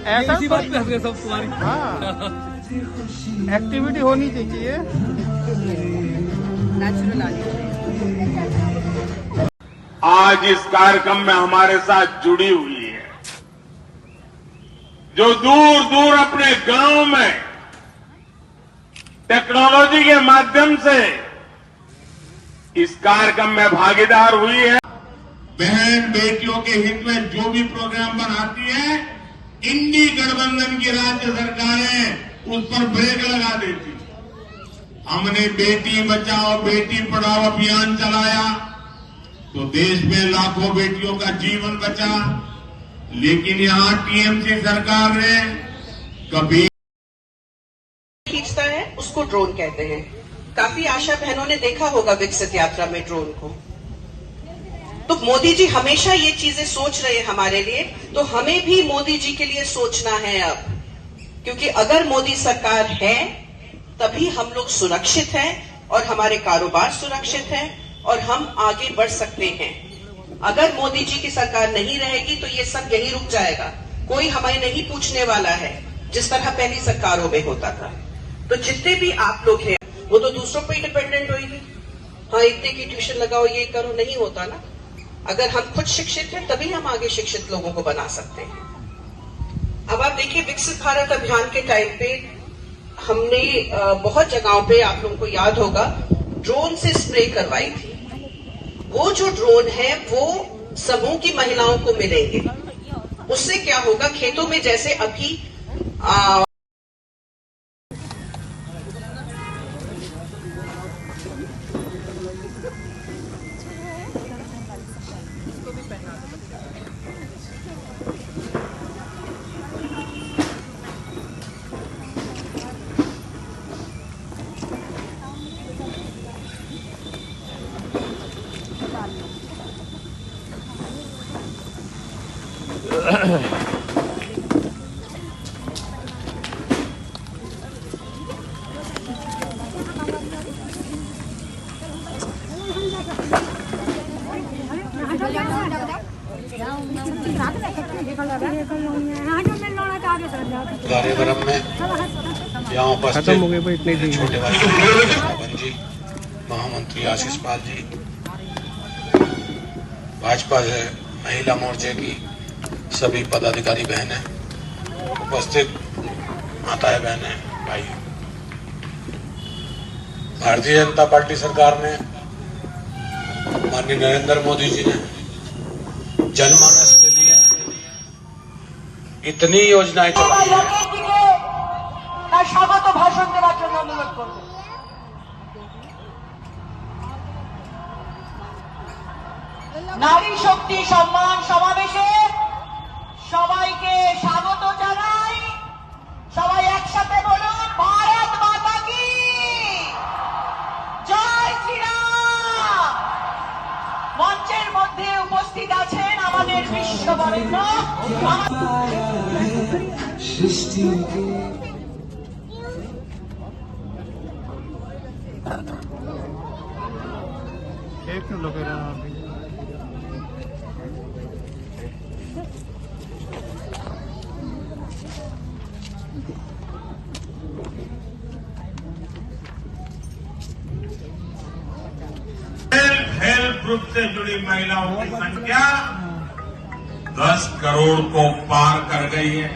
ऐसा इसी बात पे हंस रहे सब तुम्हारी। हाँ, एक्टिविटी होनी चाहिए, नेचुरल आनी चाहिए। आज इस कार्यक्रम में हमारे साथ जुड़ी हुई है जो दूर दूर अपने गांव में टेक्नोलॉजी के माध्यम से इस कार्यक्रम में भागीदार हुई है। बहन बेटियों के हित में जो भी प्रोग्राम बनाती है, इंडी गठबंधन की राज्य सरकारें उस पर ब्रेक लगा देती। हमने बेटी बचाओ बेटी पढ़ाओ अभियान चलाया तो देश में लाखों बेटियों का जीवन बचा, लेकिन यहां टीएमसी सरकार ने कभी खींचता है उसको ड्रोन कहते हैं। काफी आशा बहनों ने देखा होगा विकसित यात्रा में ड्रोन को। तो मोदी जी हमेशा ये चीजें सोच रहे हैं हमारे लिए, तो हमें भी मोदी जी के लिए सोचना है अब, क्योंकि अगर मोदी सरकार है तभी हम लोग सुरक्षित हैं और हमारे कारोबार सुरक्षित हैं और हम आगे बढ़ सकते हैं। अगर मोदी जी की सरकार नहीं रहेगी तो ये सब यही रुक जाएगा, कोई हमें नहीं पूछने वाला है, जिस तरह पहली सरकारों में होता था। तो जितने भी आप लोग हैं वो तो दूसरों पर डिपेंडेंट होगी। हाँ, इतने की ट्यूशन लगाओ, ये करो, नहीं होता ना। अगर हम खुद शिक्षित हैं तभी हम आगे शिक्षित लोगों को बना सकते हैं। अब आप देखिए, विकसित भारत अभियान के टाइम पे हमने बहुत जगहों पे, आप लोगों को याद होगा, ड्रोन से स्प्रे करवाई थी। वो जो ड्रोन है वो समूह की महिलाओं को मिलेंगे। उससे क्या होगा, खेतों में जैसे अभी कार्यक्रम में यहाँ उपस्थित छोटे भाई बन जी, महामंत्री आशीष पाल जी, भाजपा से महिला मोर्चे की सभी पदाधिकारी बहनें, उपस्थित माताएं बहनें भाई, भारतीय जनता पार्टी सरकार ने, माननीय नरेंद्र मोदी जी ने जनमानस के लिए इतनी योजनाएं चलाई हैं। स्वागत भाषण देवार जন্য অনুরোধ করব। নারী শক্তি সম্মান সমাবেশে সবাইকে স্বাগত জানাই। সবাই একসাথে বলুন, ভারত মাতা কি জয় শ্রীরাম। মঞ্চের মধ্যে উপস্থিত আছেন আমাদের বিশ্ববরেণ্য एक लोग हेल्प ग्रुप से जुड़ी महिलाओं की संख्या 10 करोड़ को पार कर गई है।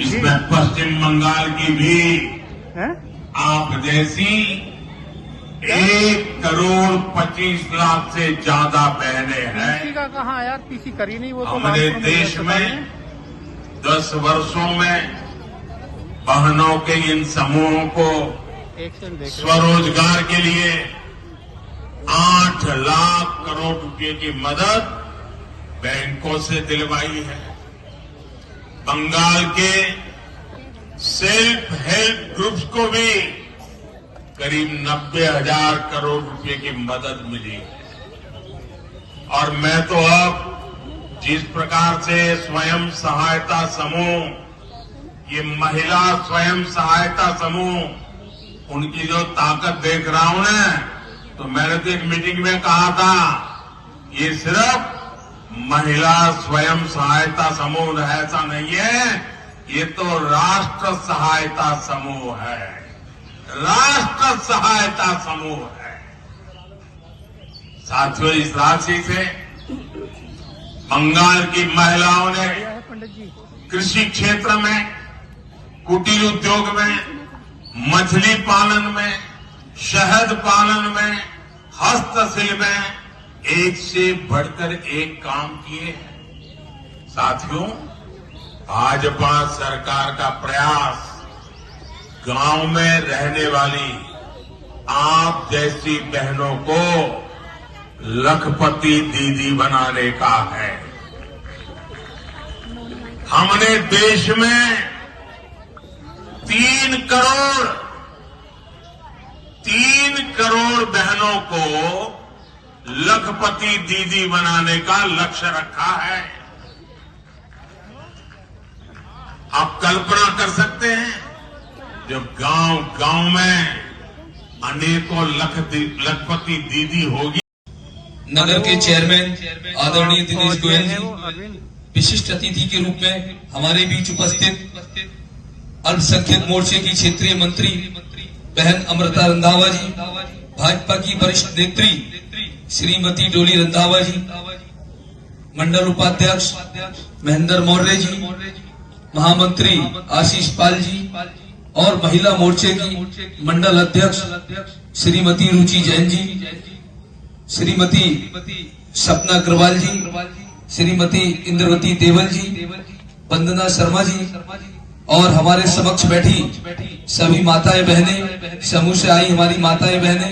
इसमें पश्चिम बंगाल की भी आप जैसी 1 करोड़ 25 लाख से ज्यादा बहनें हैं। पीसी का कहाँ यार, पीसी करी नहीं वो तो। हमारे देश में 10 वर्षों में बहनों के इन समूहों को स्वरोजगार के लिए 8 लाख करोड़ रुपए की मदद बैंकों से दिलवाई है। बंगाल के सेल्फ हेल्प ग्रुप्स को भी करीब 90,000 करोड़ रुपए की मदद मिली है। और मैं तो अब जिस प्रकार से स्वयं सहायता समूह, ये महिला स्वयं सहायता समूह, उनकी जो ताकत देख रहा हूं ना, तो मैंने तो एक मीटिंग में कहा था, ये सिर्फ महिला स्वयं सहायता समूह है, ऐसा नहीं है, ये तो राष्ट्र सहायता समूह है, राष्ट्र सहायता समूह है। साथियों, इस राशि से बंगाल की महिलाओं ने कृषि क्षेत्र में, कुटीर उद्योग में, मछली पालन में, शहद पालन में, हस्तशिल्प में एक से बढ़कर एक काम किए हैं। साथियों, भाजपा सरकार का प्रयास गांव में रहने वाली आप जैसी बहनों को लखपति दीदी बनाने का है। हमने देश में 3 करोड़ बहनों को लखपति दीदी बनाने का लक्ष्य रखा है। आप कल्पना कर सकते हैं, जब गांव में अनेकों लखपति दीदी होगी। नगर के चेयरमैन आदरणीय दिनेश गोयल जी विशिष्ट अतिथि के रूप में हमारे बीच उपस्थित अल्पसंख्यक मोर्चे की क्षेत्रीय मंत्री बहन अमृता रंधावा जी, भाजपा की वरिष्ठ नेत्री श्रीमती डोली रंधावा जी, मंडल उपाध्यक्ष महेंद्र मौर्य जी, महामंत्री आशीष पाल जी और महिला मोर्चे की मंडल अध्यक्ष श्रीमती रुचि जैन जी, श्रीमती सपना अग्रवाल जी, श्रीमती इंद्रवती देवल जी, वंदना शर्मा जी और हमारे समक्ष बैठी सभी माताएं बहनें, समूह से आई हमारी माताएं बहनें,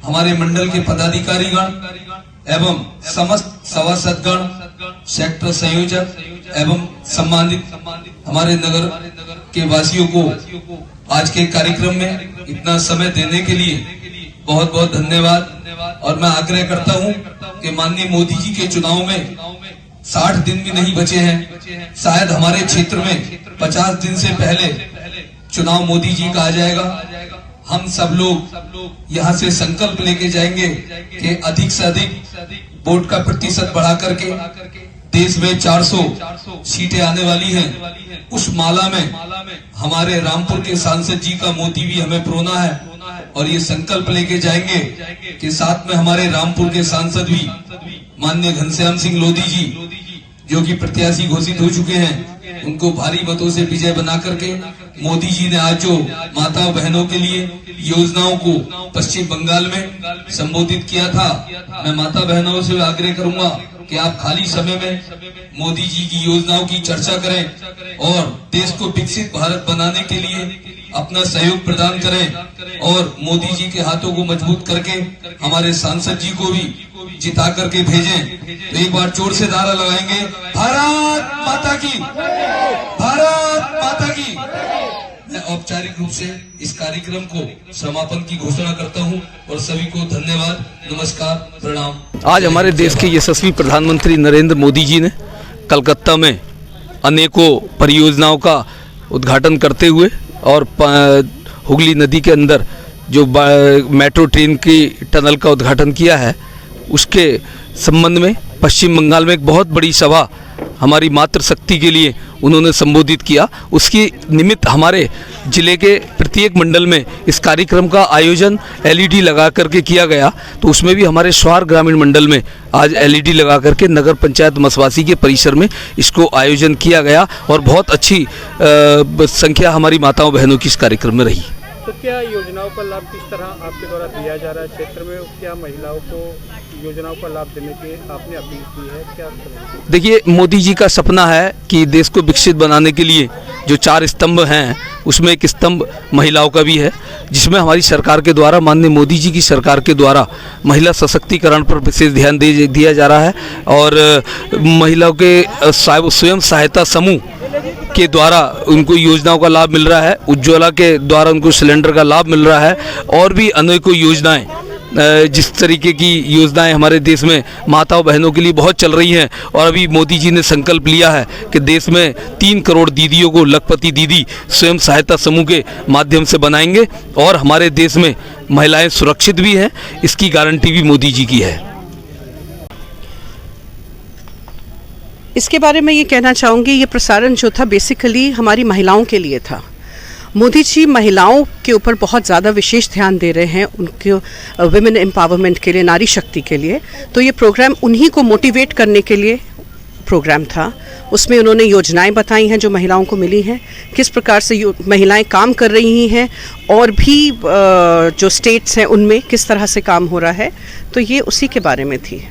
हमारे मंडल के पदाधिकारीगण एवं समस्त सभासदगण, सेक्टर संयोजक एवं सम्मानित हमारे नगर के वासियों को आज के कार्यक्रम में इतना समय देने के लिए बहुत बहुत धन्यवाद। और मैं आग्रह करता हूं कि माननीय मोदी जी के चुनाव में 60 दिन भी नहीं बचे हैं, शायद हमारे क्षेत्र में 50 दिन से पहले चुनाव मोदी जी का आ जाएगा। हम सब लोग यहाँ से संकल्प लेके जाएंगे कि अधिक से अधिक वोट का प्रतिशत बढ़ा करके देश में 400 सीटें आने वाली हैं। उस माला में हमारे रामपुर के सांसद जी का मोती भी हमें प्रोना है और ये संकल्प लेके जाएंगे कि साथ में हमारे रामपुर के सांसद भी माननीय घनश्याम सिंह लोधी जी, जो कि प्रत्याशी घोषित हो चुके हैं, उनको भारी मतों से विजय बना करके मोदी जी ने आज जो माताओं बहनों के लिए योजनाओं को पश्चिम बंगाल में संबोधित किया था, मैं माता बहनों से आग्रह करूंगा कि आप खाली समय में मोदी जी की योजनाओं की चर्चा करें और देश को विकसित भारत बनाने के लिए अपना सहयोग प्रदान करें और मोदी जी के हाथों को मजबूत करके हमारे सांसद जी को भी जिता करके भेजें। तो एक बार जोर से नारा लगाएंगे, भारत माता की, भारत माता की। मैं औपचारिक रूप से इस कार्यक्रम को समापन की घोषणा करता हूं और सभी को धन्यवाद, नमस्कार, प्रणाम। आज हमारे देश के यशस्वी प्रधानमंत्री नरेंद्र मोदी जी ने कलकत्ता में अनेकों परियोजनाओं का उद्घाटन करते हुए और हुगली नदी के अंदर जो मेट्रो ट्रेन की टनल का उद्घाटन किया है, उसके संबंध में पश्चिम बंगाल में एक बहुत बड़ी सभा हमारी मातृशक्ति के लिए उन्होंने संबोधित किया। उसकी निमित्त हमारे जिले के प्रत्येक मंडल में इस कार्यक्रम का आयोजन एलईडी लगा करके किया गया। तो उसमें भी हमारे स्वार ग्रामीण मंडल में आज एलईडी लगा करके नगर पंचायत मसवासी के परिसर में इसको आयोजन किया गया और बहुत अच्छी संख्या हमारी माताओं बहनों की इस कार्यक्रम में रही। तो क्या योजनाओं का लाभ किस तरह आपके द्वारा दिया जा रहा है क्षेत्र में? क्या महिलाओं को योजनाओं का लाभ देने की आपने अपील की है? क्या देखिए, मोदी जी का सपना है कि देश को विकसित बनाने के लिए जो 4 स्तंभ हैं, उसमें एक स्तंभ महिलाओं का भी है, जिसमें हमारी सरकार के द्वारा, माननीय मोदी जी की सरकार के द्वारा महिला सशक्तिकरण पर विशेष ध्यान दिया जा रहा है और महिलाओं के स्वयं सहायता समूह के द्वारा उनको योजनाओं का लाभ मिल रहा है। उज्ज्वला के द्वारा उनको सिलेंडर का लाभ मिल रहा है और भी अनेकों योजनाएं, जिस तरीके की योजनाएं हमारे देश में माताओं बहनों के लिए बहुत चल रही हैं। और अभी मोदी जी ने संकल्प लिया है कि देश में 3 करोड़ दीदियों को लखपति दीदी स्वयं सहायता समूह के माध्यम से बनाएंगे और हमारे देश में महिलाएं सुरक्षित भी हैं, इसकी गारंटी भी मोदी जी की है। इसके बारे में ये कहना चाहूँगी, ये प्रसारण जो था बेसिकली हमारी महिलाओं के लिए था। मोदी जी महिलाओं के ऊपर बहुत ज़्यादा विशेष ध्यान दे रहे हैं, उनके वुमेन एम्पावरमेंट के लिए, नारी शक्ति के लिए। तो ये प्रोग्राम उन्हीं को मोटिवेट करने के लिए प्रोग्राम था। उसमें उन्होंने योजनाएं बताई हैं जो महिलाओं को मिली हैं, किस प्रकार से महिलाएं काम कर रही हैं, और भी जो स्टेट्स हैं उनमें किस तरह से काम हो रहा है। तो ये उसी के बारे में थी।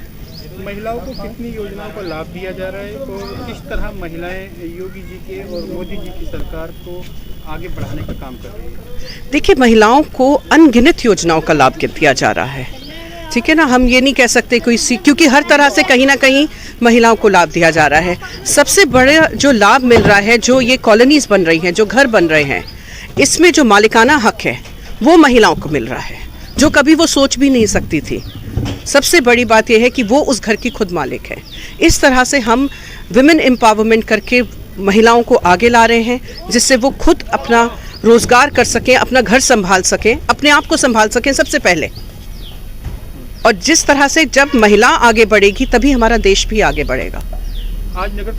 महिलाओं को कितनी योजनाओं का लाभ दिया जा रहा है और किस तरह महिलाएं योगी जी के और मोदी जी की सरकार को आगे बढ़ाने का काम कर रही है? देखिए, महिलाओं को अनगिनत योजनाओं का लाभ दिया जा रहा है, ठीक है ना। हम ये नहीं कह सकते क्योंकि हर तरह से कहीं ना कहीं महिलाओं को लाभ दिया जा रहा है। सबसे बड़ा जो लाभ मिल रहा है, जो ये कॉलोनीज बन रही हैं, जो घर बन रहे हैं, इसमें जो मालिकाना हक है वो महिलाओं को मिल रहा है, जो कभी वो सोच भी नहीं सकती थी। सबसे बड़ी बात यह है कि वो उस घर की खुद मालिक है। इस तरह से हम विमेन एम्पावरमेंट करके महिलाओं को आगे ला रहे हैं, जिससे वो खुद अपना रोजगार कर सकें, अपना घर संभाल सकें, अपने आप को संभाल सकें सबसे पहले। और जिस तरह से जब महिला आगे बढ़ेगी तभी हमारा देश भी आगे बढ़ेगा। आज नगर